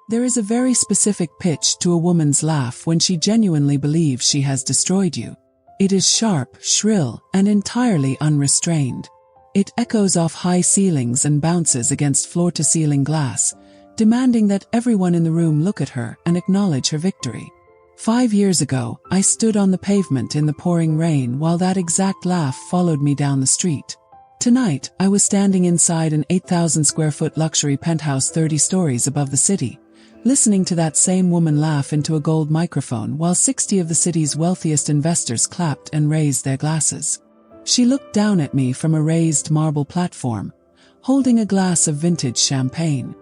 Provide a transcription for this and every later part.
There is a very specific pitch to a woman's laugh when she genuinely believes she has destroyed you. It is sharp, shrill, and entirely unrestrained. It echoes off high ceilings and bounces against floor-to-ceiling glass, demanding that everyone in the room look at her and acknowledge her victory. 5 years ago, I stood on the pavement in the pouring rain while that exact laugh followed me down the street. Tonight, I was standing inside an 8,000-square-foot luxury penthouse 30 stories above the city, listening to that same woman laugh into a gold microphone while 60 of the city's wealthiest investors clapped and raised their glasses. She looked down at me from a raised marble platform, holding a glass of vintage champagne.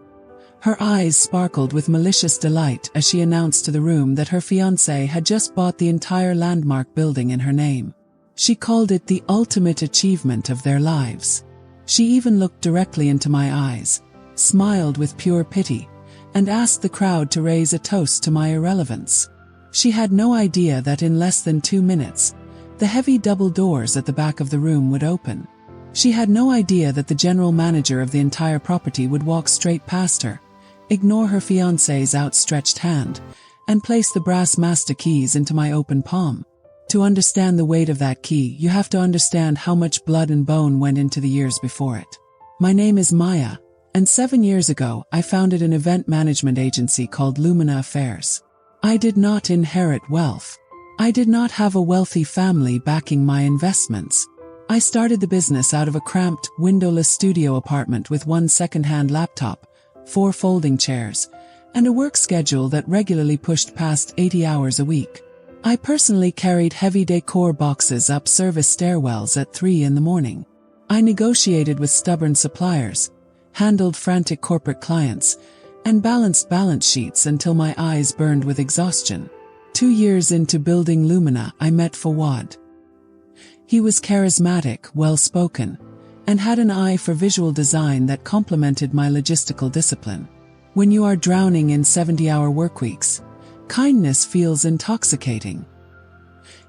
Her eyes sparkled with malicious delight as she announced to the room that her fiancé had just bought the entire landmark building in her name. She called it the ultimate achievement of their lives. She even looked directly into my eyes, smiled with pure pity, and asked the crowd to raise a toast to my irrelevance. She had no idea that in less than 2 minutes, the heavy double doors at the back of the room would open. She had no idea that the general manager of the entire property would walk straight past her, ignore her fiancé's outstretched hand, and place the brass master keys into my open palm. To understand the weight of that key, you have to understand how much blood and bone went into the years before it. My name is Maya, and 7 years ago I founded an event management agency called Lumina Affairs. I did not inherit wealth. I did not have a wealthy family backing my investments. I started the business out of a cramped, windowless studio apartment with 1 second-hand laptop, 4 folding chairs, and a work schedule that regularly pushed past 80 hours a week. I personally carried heavy decor boxes up service stairwells at 3 in the morning. I negotiated with stubborn suppliers, handled frantic corporate clients, and balanced balance sheets until my eyes burned with exhaustion. 2 years into building Lumina, I met Fawad. He was charismatic, well-spoken, and had an eye for visual design that complemented my logistical discipline. When you are drowning in 70-hour workweeks, kindness feels intoxicating.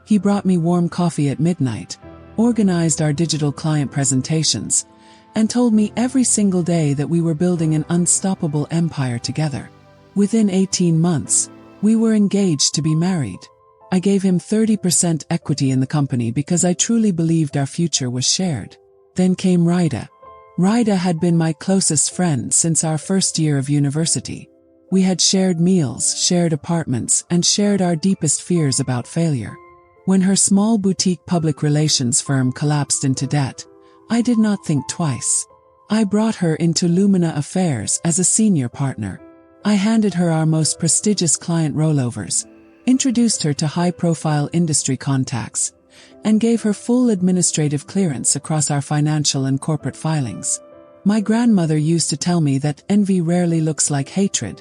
He brought me warm coffee at midnight, organized our digital client presentations, and told me every single day that we were building an unstoppable empire together. Within 18 months, we were engaged to be married. I gave him 30% equity in the company because I truly believed our future was shared. Then came Raida. Raida had been my closest friend since our first year of university. We had shared meals, shared apartments, and shared our deepest fears about failure. When her small boutique public relations firm collapsed into debt, I did not think twice. I brought her into Lumina Affairs as a senior partner. I handed her our most prestigious client rollovers, introduced her to high-profile industry contacts, and gave her full administrative clearance across our financial and corporate filings. My grandmother used to tell me that envy rarely looks like hatred.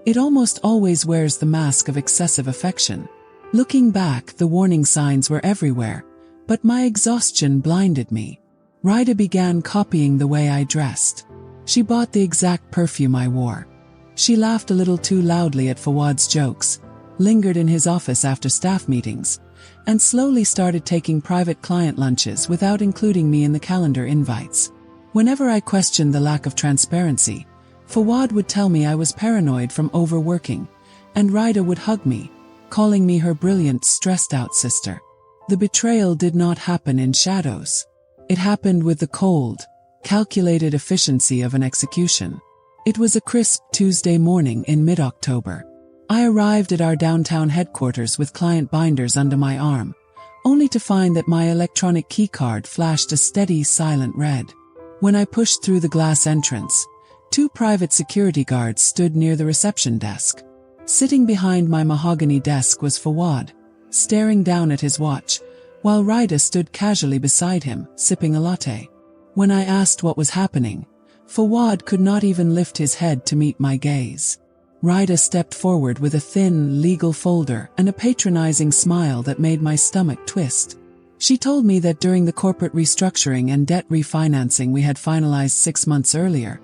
It almost always wears the mask of excessive affection. Looking back, the warning signs were everywhere, but my exhaustion blinded me. Raida began copying the way I dressed. She bought the exact perfume I wore. She laughed a little too loudly at Fawad's jokes, lingered in his office after staff meetings, and slowly started taking private client lunches without including me in the calendar invites. Whenever I questioned the lack of transparency, Fawad would tell me I was paranoid from overworking, and Raida would hug me, calling me her brilliant, stressed-out sister. The betrayal did not happen in shadows. It happened with the cold, calculated efficiency of an execution. It was a crisp Tuesday morning in mid-October. I arrived at our downtown headquarters with client binders under my arm, only to find that my electronic keycard flashed a steady, silent red. When I pushed through the glass entrance, 2 private security guards stood near the reception desk. Sitting behind my mahogany desk was Fawad, staring down at his watch, while Raida stood casually beside him, sipping a latte. When I asked what was happening, Fawad could not even lift his head to meet my gaze. Raida stepped forward with a thin, legal folder and a patronizing smile that made my stomach twist. She told me that during the corporate restructuring and debt refinancing we had finalized 6 months earlier,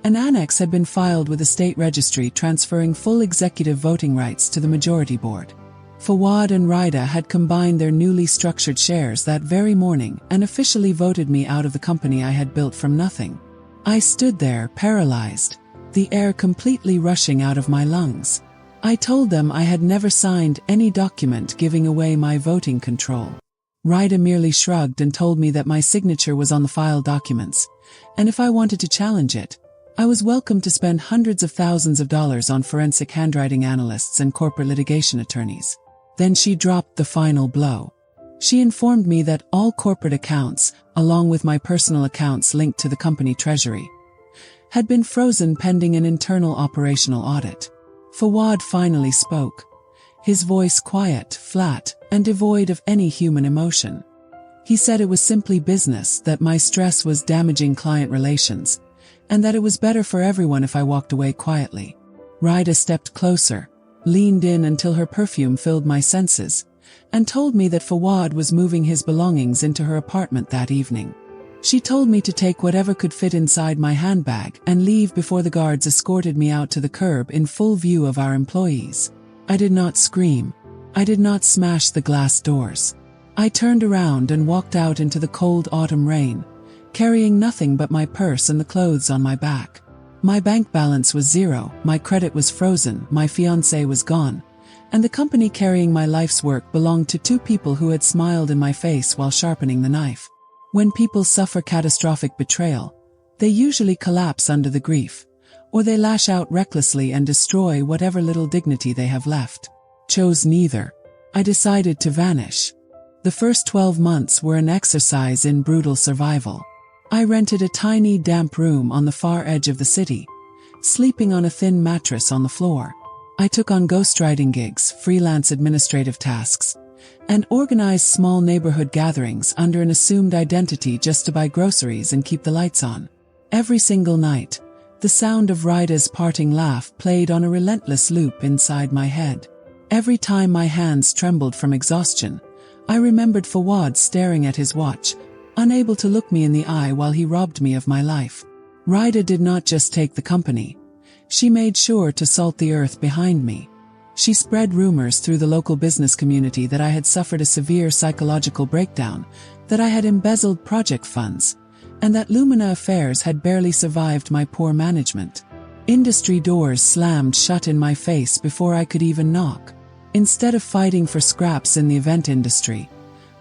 an annex had been filed with the state registry transferring full executive voting rights to the majority board. Fawad and Raida had combined their newly structured shares that very morning and officially voted me out of the company I had built from nothing. I stood there, paralyzed, the air completely rushing out of my lungs. I told them I had never signed any document giving away my voting control. Ryder merely shrugged and told me that my signature was on the file documents, and if I wanted to challenge it, I was welcome to spend hundreds of thousands of dollars on forensic handwriting analysts and corporate litigation attorneys. Then she dropped the final blow. She informed me that all corporate accounts, along with my personal accounts linked to the company treasury, had been frozen pending an internal operational audit. Fawad finally spoke, his voice quiet, flat, and devoid of any human emotion. He said it was simply business, that my stress was damaging client relations, and that it was better for everyone if I walked away quietly. Ryder stepped closer, leaned in until her perfume filled my senses, and told me that Fawad was moving his belongings into her apartment that evening. She told me to take whatever could fit inside my handbag and leave before the guards escorted me out to the curb in full view of our employees. I did not scream. I did not smash the glass doors. I turned around and walked out into the cold autumn rain, carrying nothing but my purse and the clothes on my back. My bank balance was zero, my credit was frozen, my fiancé was gone, and the company carrying my life's work belonged to two people who had smiled in my face while sharpening the knife. When people suffer catastrophic betrayal, they usually collapse under the grief, or they lash out recklessly and destroy whatever little dignity they have left. Chose neither. I decided to vanish. The first 12 months were an exercise in brutal survival. I rented a tiny damp room on the far edge of the city, sleeping on a thin mattress on the floor. I took on ghostwriting gigs, freelance administrative tasks, and organized small neighborhood gatherings under an assumed identity just to buy groceries and keep the lights on. Every single night, the sound of Ryder's parting laugh played on a relentless loop inside my head. Every time my hands trembled from exhaustion, I remembered Fawad staring at his watch, unable to look me in the eye while he robbed me of my life. Ryder did not just take the company. She made sure to salt the earth behind me. She spread rumors through the local business community that I had suffered a severe psychological breakdown, that I had embezzled project funds, and that Lumina Affairs had barely survived my poor management. Industry doors slammed shut in my face before I could even knock. Instead of fighting for scraps in the event industry,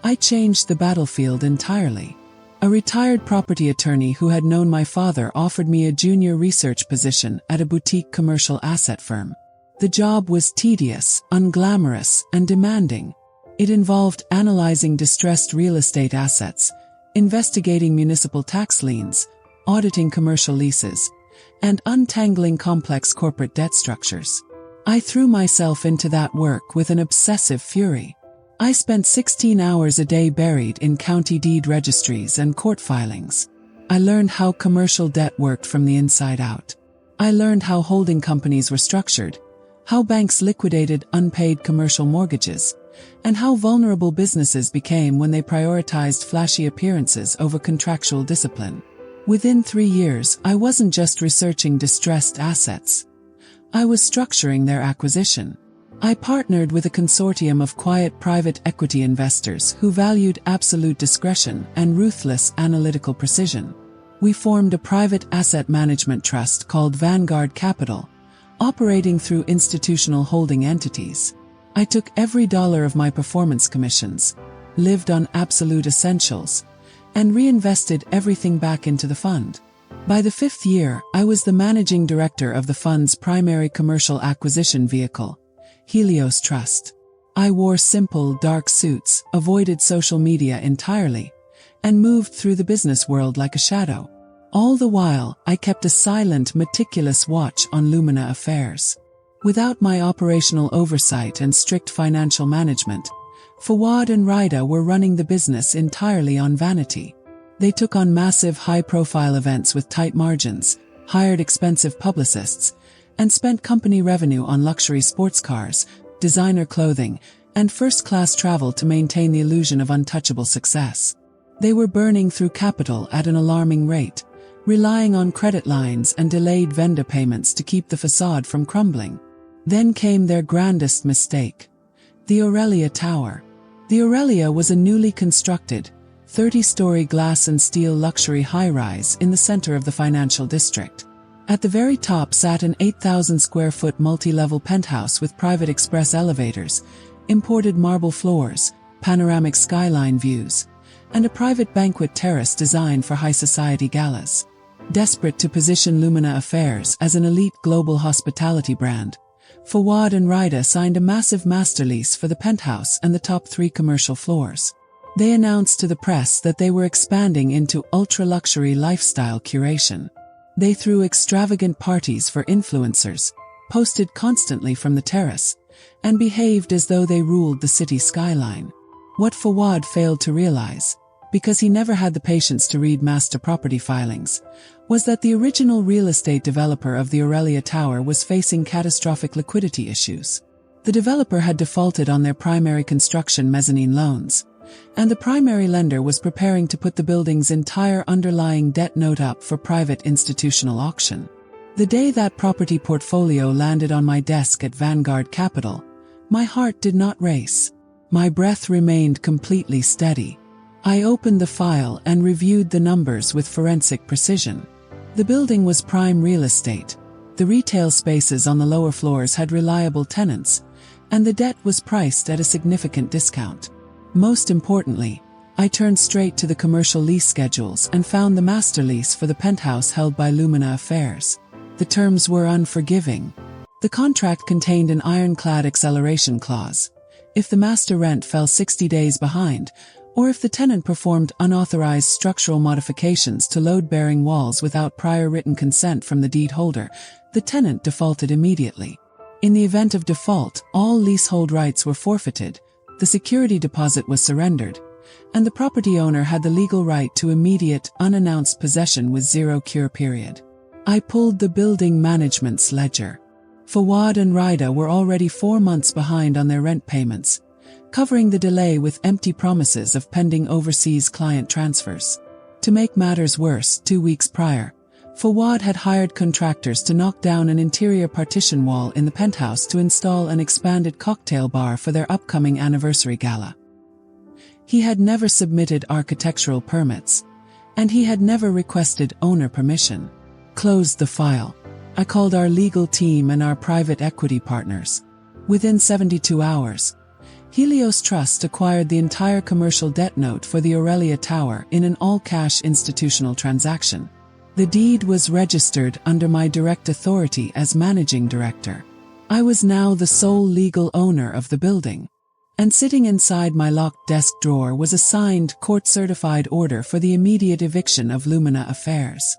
I changed the battlefield entirely. A retired property attorney who had known my father offered me a junior research position at a boutique commercial asset firm. The job was tedious, unglamorous, and demanding. It involved analyzing distressed real estate assets, investigating municipal tax liens, auditing commercial leases, and untangling complex corporate debt structures. I threw myself into that work with an obsessive fury. I spent 16 hours a day buried in county deed registries and court filings. I learned how commercial debt worked from the inside out. I learned how holding companies were structured, how banks liquidated unpaid commercial mortgages, and how vulnerable businesses became when they prioritized flashy appearances over contractual discipline. Within 3 years, I wasn't just researching distressed assets. I was structuring their acquisition. I partnered with a consortium of quiet private equity investors who valued absolute discretion and ruthless analytical precision. We formed a private asset management trust called Vanguard Capital, operating through institutional holding entities. I took every dollar of my performance commissions, lived on absolute essentials, and reinvested everything back into the fund. By the 5th year, I was the managing director of the fund's primary commercial acquisition vehicle, Helios Trust. I wore simple, dark suits, avoided social media entirely, and moved through the business world like a shadow. All the while, I kept a silent, meticulous watch on Lumina Affairs. Without my operational oversight and strict financial management, Fawad and Ryder were running the business entirely on vanity. They took on massive high-profile events with tight margins, hired expensive publicists, and spent company revenue on luxury sports cars, designer clothing, and first-class travel to maintain the illusion of untouchable success. They were burning through capital at an alarming rate, relying on credit lines and delayed vendor payments to keep the facade from crumbling. Then came their grandest mistake: the Aurelia Tower. The Aurelia was a newly constructed, 30-story glass and steel luxury high-rise in the center of the financial district. At the very top sat an 8,000 square foot multi-level penthouse with private express elevators, imported marble floors, panoramic skyline views, and a private banquet terrace designed for high society galas. Desperate to position Lumina Affairs as an elite global hospitality brand, Fawad and Rida signed a massive master lease for the penthouse and the top 3 commercial floors. They announced to the press that they were expanding into ultra-luxury lifestyle curation. They threw extravagant parties for influencers, posted constantly from the terrace, and behaved as though they ruled the city skyline. What Fawad failed to realize, because he never had the patience to read master property filings, was that the original real estate developer of the Aurelia Tower was facing catastrophic liquidity issues. The developer had defaulted on their primary construction mezzanine loans, and the primary lender was preparing to put the building's entire underlying debt note up for private institutional auction. The day that property portfolio landed on my desk at Vanguard Capital, my heart did not race. My breath remained completely steady. I opened the file and reviewed the numbers with forensic precision. The building was prime real estate. The retail spaces on the lower floors had reliable tenants, and the debt was priced at a significant discount. Most importantly, I turned straight to the commercial lease schedules and found the master lease for the penthouse held by Lumina Affairs. The terms were unforgiving. The contract contained an ironclad acceleration clause. If the master rent fell 60 days behind, or if the tenant performed unauthorized structural modifications to load-bearing walls without prior written consent from the deed holder, the tenant defaulted immediately. In the event of default, all leasehold rights were forfeited, the security deposit was surrendered, and the property owner had the legal right to immediate, unannounced possession with zero cure period. I pulled the building management's ledger. Fawad and Rida were already 4 months behind on their rent payments, covering the delay with empty promises of pending overseas client transfers. To make matters worse, 2 weeks prior, Fawad had hired contractors to knock down an interior partition wall in the penthouse to install an expanded cocktail bar for their upcoming anniversary gala. He had never submitted architectural permits, and he had never requested owner permission. Closed the file. I called our legal team and our private equity partners. Within 72 hours, Helios Trust acquired the entire commercial debt note for the Aurelia Tower in an all-cash institutional transaction. The deed was registered under my direct authority as managing director. I was now the sole legal owner of the building. And sitting inside my locked desk drawer was a signed, court-certified order for the immediate eviction of Lumina Affairs.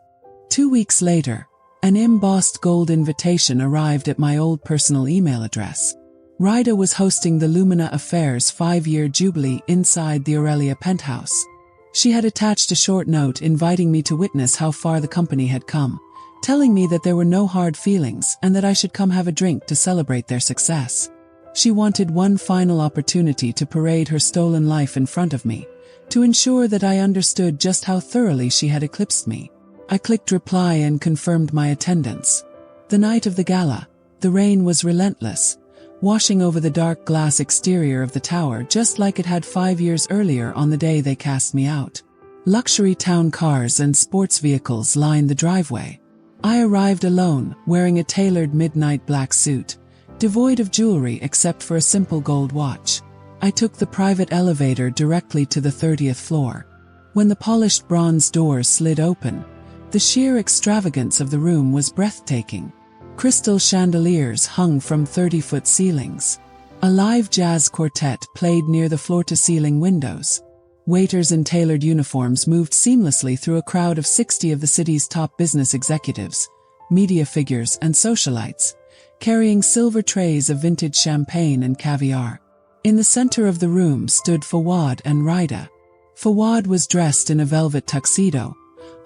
2 weeks later, an embossed gold invitation arrived at my old personal email address. Rida was hosting the Lumina Affairs 5-year jubilee inside the Aurelia penthouse. She had attached a short note inviting me to witness how far the company had come, telling me that there were no hard feelings and that I should come have a drink to celebrate their success. She wanted one final opportunity to parade her stolen life in front of me, to ensure that I understood just how thoroughly she had eclipsed me. I clicked reply and confirmed my attendance. The night of the gala, the rain was relentless, washing over the dark glass exterior of the tower just like it had 5 years earlier on the day they cast me out. Luxury town cars and sports vehicles lined the driveway. I arrived alone, wearing a tailored midnight black suit, devoid of jewelry except for a simple gold watch. I took the private elevator directly to the 30th floor. When the polished bronze doors slid open, the sheer extravagance of the room was breathtaking. Crystal chandeliers hung from 30-foot ceilings. A live jazz quartet played near the floor-to-ceiling windows. Waiters in tailored uniforms moved seamlessly through a crowd of 60 of the city's top business executives, media figures and socialites, carrying silver trays of vintage champagne and caviar. In the center of the room stood Fawad and Rida. Fawad was dressed in a velvet tuxedo,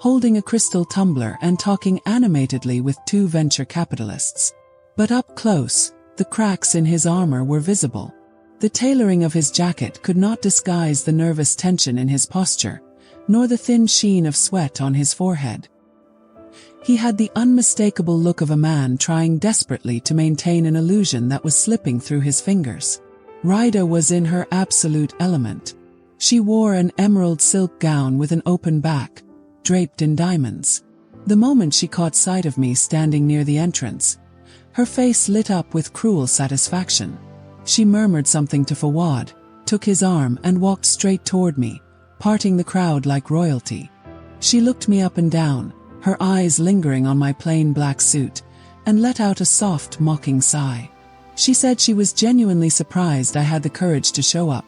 holding a crystal tumbler and talking animatedly with 2 venture capitalists. But up close, the cracks in his armor were visible. The tailoring of his jacket could not disguise the nervous tension in his posture, nor the thin sheen of sweat on his forehead. He had the unmistakable look of a man trying desperately to maintain an illusion that was slipping through his fingers. Rida was in her absolute element. She wore an emerald silk gown with an open back, draped in diamonds. The moment she caught sight of me standing near the entrance, her face lit up with cruel satisfaction. She murmured something to Fawad, took his arm and walked straight toward me, parting the crowd like royalty. She looked me up and down, her eyes lingering on my plain black suit, and let out a soft, mocking sigh. She said she was genuinely surprised I had the courage to show up,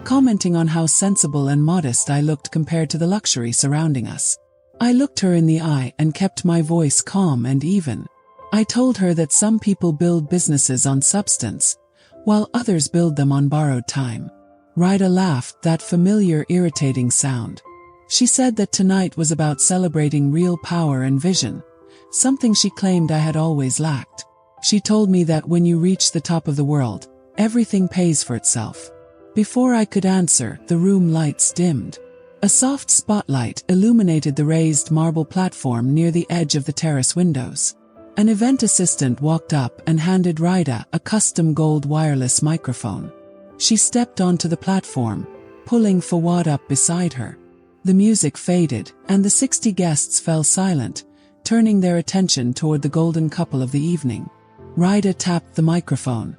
commenting on how sensible and modest I looked compared to the luxury surrounding us. I looked her in the eye and kept my voice calm and even. I told her that some people build businesses on substance, while others build them on borrowed time. Rida laughed, that familiar, irritating sound. She said that tonight was about celebrating real power and vision, something she claimed I had always lacked. She told me that when you reach the top of the world, everything pays for itself. Before I could answer, the room lights dimmed. A soft spotlight illuminated the raised marble platform near the edge of the terrace windows. An event assistant walked up and handed Rida a custom gold wireless microphone. She stepped onto the platform, pulling Fawad up beside her. The music faded, and the 60 guests fell silent, turning their attention toward the golden couple of the evening. Rida tapped the microphone,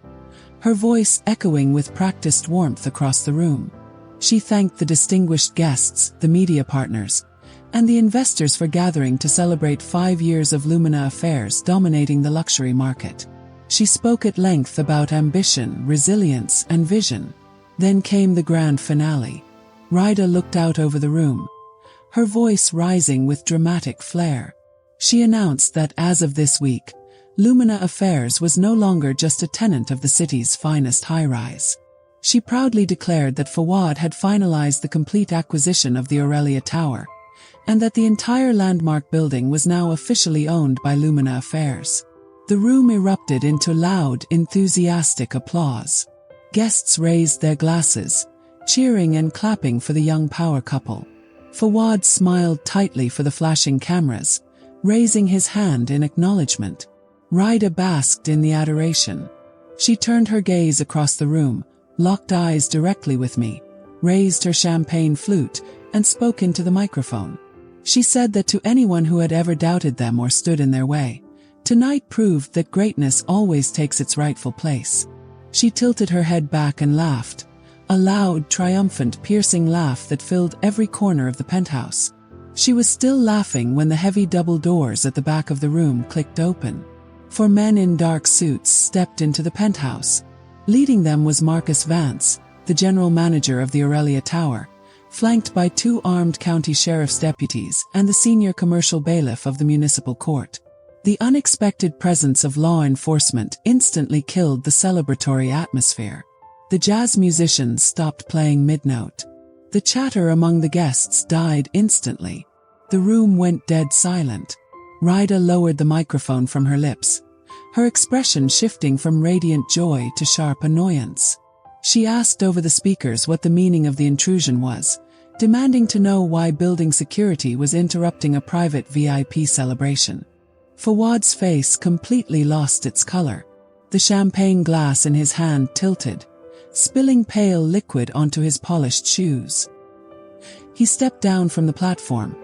her voice echoing with practiced warmth across the room. She thanked the distinguished guests, the media partners, and the investors for gathering to celebrate 5 years of Lumina affairs dominating the luxury market. She spoke at length about ambition, resilience, and vision. Then came the grand finale. Rida looked out over the room, her voice rising with dramatic flair. She announced that as of this week, Lumina Affairs was no longer just a tenant of the city's finest high-rise. She proudly declared that Fawad had finalized the complete acquisition of the Aurelia Tower, and that the entire landmark building was now officially owned by Lumina Affairs. The room erupted into loud, enthusiastic applause. Guests raised their glasses, cheering and clapping for the young power couple. Fawad smiled tightly for the flashing cameras, raising his hand in acknowledgement. Rida basked in the adoration. She turned her gaze across the room, locked eyes directly with me, raised her champagne flute, and spoke into the microphone. She said that to anyone who had ever doubted them or stood in their way, tonight proved that greatness always takes its rightful place. She tilted her head back and laughed, a loud, triumphant, piercing laugh that filled every corner of the penthouse. She was still laughing when the heavy double doors at the back of the room clicked open. 4 men in dark suits stepped into the penthouse. Leading them was Marcus Vance, the general manager of the Aurelia Tower, flanked by 2 armed county sheriff's deputies and the senior commercial bailiff of the municipal court. The unexpected presence of law enforcement instantly killed the celebratory atmosphere. The jazz musicians stopped playing mid-note. The chatter among the guests died instantly. The room went dead silent. Rida lowered the microphone from her lips, her expression shifting from radiant joy to sharp annoyance. She asked over the speakers what the meaning of the intrusion was, demanding to know why building security was interrupting a private VIP celebration. Fawad's face completely lost its color. The champagne glass in his hand tilted, spilling pale liquid onto his polished shoes. He stepped down from the platform,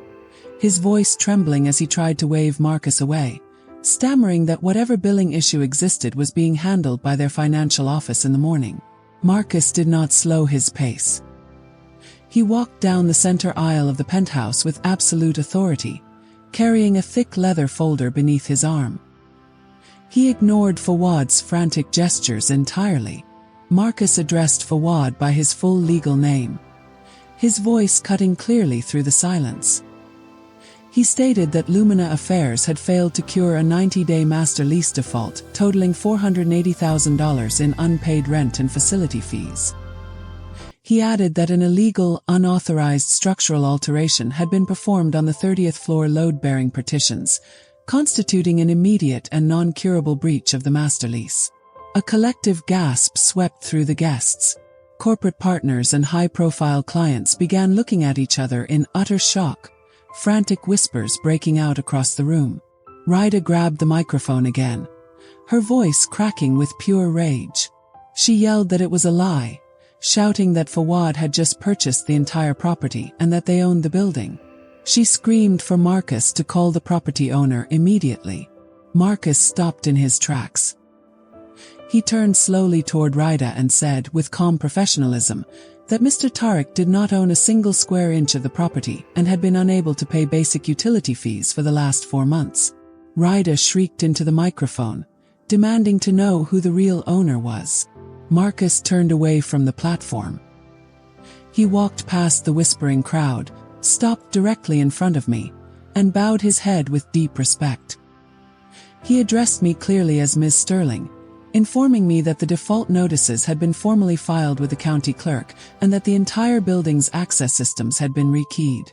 his voice trembling as he tried to wave Marcus away, stammering that whatever billing issue existed was being handled by their financial office in the morning. Marcus did not slow his pace. He walked down the center aisle of the penthouse with absolute authority, carrying a thick leather folder beneath his arm. He ignored Fawad's frantic gestures entirely. Marcus addressed Fawad by his full legal name, his voice cutting clearly through the silence. He stated that Lumina Affairs had failed to cure a 90-day master lease default, totaling $480,000 in unpaid rent and facility fees. He added that an illegal, unauthorized structural alteration had been performed on the 30th floor load-bearing partitions, constituting an immediate and non-curable breach of the master lease. A collective gasp swept through the guests. Corporate partners and high-profile clients began looking at each other in utter shock, frantic whispers breaking out across the room. Rida grabbed the microphone again, her voice cracking with pure rage. She yelled that it was a lie, shouting that Fawad had just purchased the entire property and that they owned the building. She screamed for Marcus to call the property owner immediately. Marcus stopped in his tracks. He turned slowly toward Rida and said, with calm professionalism, that Mr. Tariq did not own a single square inch of the property and had been unable to pay basic utility fees for the last 4 months. Rida shrieked into the microphone, demanding to know who the real owner was. Marcus turned away from the platform. He walked past the whispering crowd, stopped directly in front of me, and bowed his head with deep respect. He addressed me clearly as Ms. Sterling, informing me that the default notices had been formally filed with the county clerk and that the entire building's access systems had been rekeyed.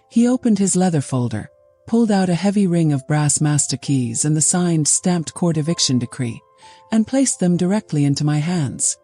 He opened his leather folder, pulled out a heavy ring of brass master keys and the signed stamped court eviction decree, and placed them directly into my hands.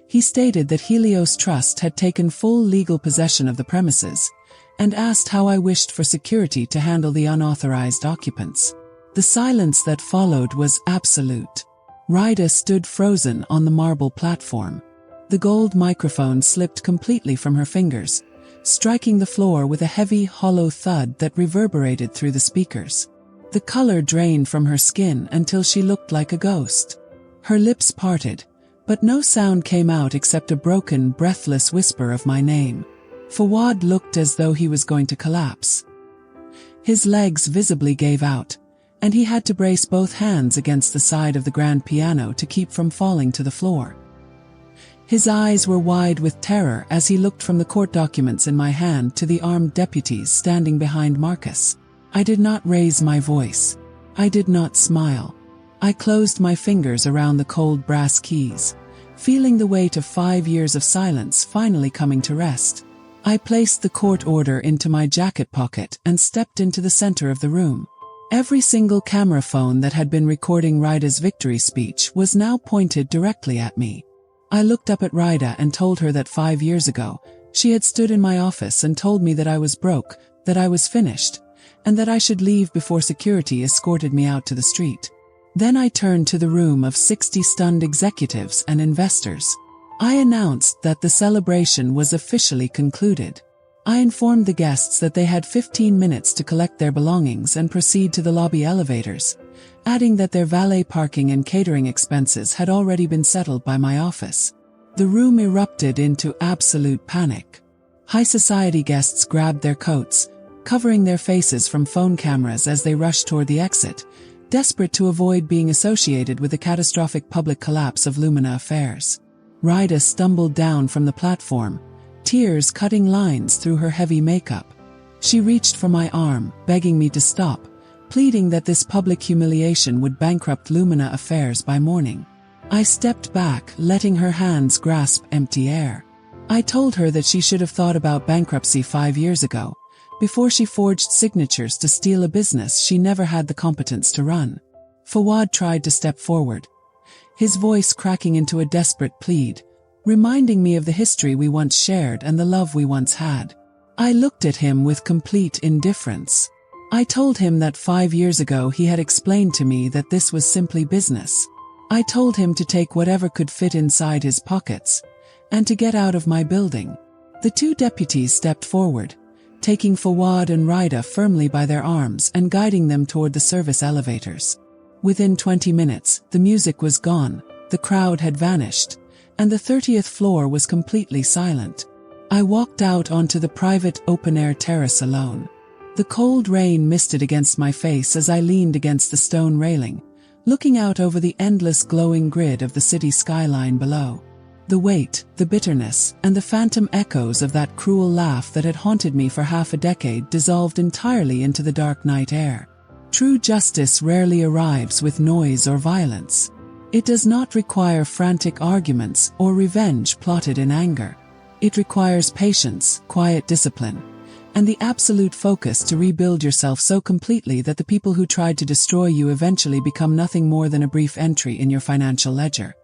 He stated that Helios Trust had taken full legal possession of the premises, and asked how I wished for security to handle the unauthorized occupants. The silence that followed was absolute. Rida stood frozen on the marble platform. The gold microphone slipped completely from her fingers, striking the floor with a heavy, hollow thud that reverberated through the speakers. The color drained from her skin until she looked like a ghost. Her lips parted, but no sound came out except a broken, breathless whisper of my name. Fawad looked as though he was going to collapse. His legs visibly gave out, and he had to brace both hands against the side of the grand piano to keep from falling to the floor. His eyes were wide with terror as he looked from the court documents in my hand to the armed deputies standing behind Marcus. I did not raise my voice. I did not smile. I closed my fingers around the cold brass keys, feeling the weight of 5 years of silence finally coming to rest. I placed the court order into my jacket pocket and stepped into the center of the room. Every single camera phone that had been recording Rida's victory speech was now pointed directly at me. I looked up at Rida and told her that 5 years ago, she had stood in my office and told me that I was broke, that I was finished, and that I should leave before security escorted me out to the street. Then I turned to the room of 60 stunned executives and investors. I announced that the celebration was officially concluded. I informed the guests that they had 15 minutes to collect their belongings and proceed to the lobby elevators, adding that their valet parking and catering expenses had already been settled by my office. The room erupted into absolute panic. High society guests grabbed their coats, covering their faces from phone cameras as they rushed toward the exit, desperate to avoid being associated with the catastrophic public collapse of Lumina Affairs. Rida stumbled down from the platform, tears cutting lines through her heavy makeup. She reached for my arm, begging me to stop, pleading that this public humiliation would bankrupt Lumina Affairs by morning. I stepped back, letting her hands grasp empty air. I told her that she should have thought about bankruptcy 5 years ago, before she forged signatures to steal a business she never had the competence to run. Fawad tried to step forward, his voice cracking into a desperate plead, reminding me of the history we once shared and the love we once had. I looked at him with complete indifference. I told him that 5 years ago he had explained to me that this was simply business. I told him to take whatever could fit inside his pockets, and to get out of my building. The 2 deputies stepped forward, taking Fawad and Rida firmly by their arms and guiding them toward the service elevators. Within 20 minutes, the music was gone, the crowd had vanished, and the 30th floor was completely silent. I walked out onto the private open-air terrace alone. The cold rain misted against my face as I leaned against the stone railing, looking out over the endless glowing grid of the city skyline below. The weight, the bitterness, and the phantom echoes of that cruel laugh that had haunted me for half a decade dissolved entirely into the dark night air. True justice rarely arrives with noise or violence. It does not require frantic arguments or revenge plotted in anger. It requires patience, quiet discipline, and the absolute focus to rebuild yourself so completely that the people who tried to destroy you eventually become nothing more than a brief entry in your financial ledger.